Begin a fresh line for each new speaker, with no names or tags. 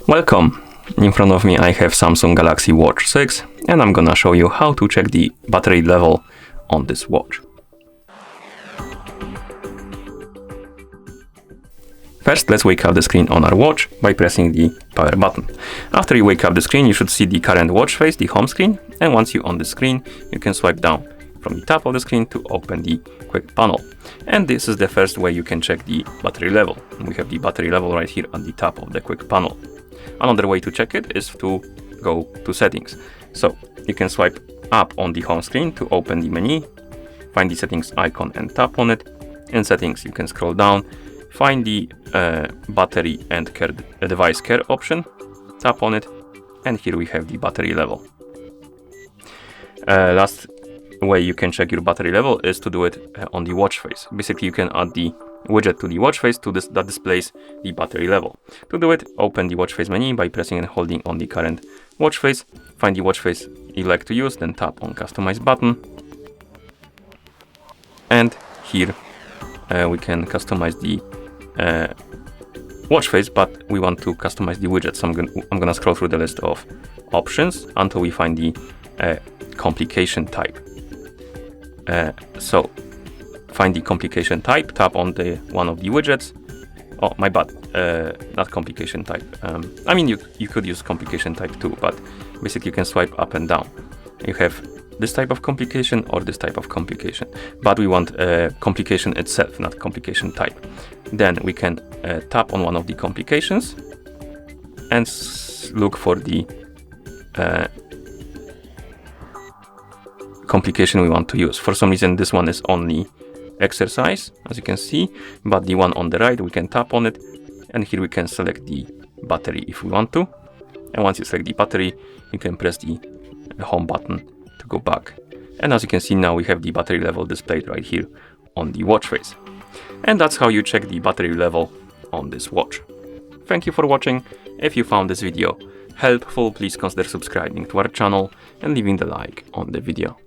Welcome! In front of me I have Samsung Galaxy Watch 6 and I'm gonna show you how to check the battery level on this watch. First, let's wake up the screen on our watch by pressing the power button. After you wake up the screen, you should see the current watch face, the home screen, and once you're on the screen, you can swipe down from the top of the screen to open the quick panel. And this is the first way you can check the battery level. We have the battery level right here on the top of the quick panel. Another way to check it is to go to settings. So you can swipe up on the home screen to open the menu, find the settings icon and tap on it. In settings, you can scroll down, find the battery and device care option, tap on it, and here we have the battery level. Last way you can check your battery level is to do it on the watch face. Basically, you can add the widget to the watch face that displays the battery level. To do it, open the watch face menu by pressing and holding on the current watch face. Find the watch face you like to use, then tap on customize button. And here we can customize the watch face, but we want to customize the widget. So I'm gonna scroll through the list of options until we find the complication type. So find the complication type, tap on the one of the widgets. Oh, my bad, not complication type. I mean, you could use complication type too, but basically you can swipe up and down. You have this type of complication or this type of complication, but we want complication itself, not complication type. Then we can tap on one of the complications and look for the complication we want to use. For some reason, this one is only exercise, as you can see, but the one on the right, we can tap on it, and here we can select the battery if we want to. And once you select the battery, you can press the home button to go back. And as you can see, now we have the battery level displayed right here on the watch face. And that's how you check the battery level on this watch. Thank you for watching. If you found this video helpful, please consider subscribing to our channel and leaving the like on the video.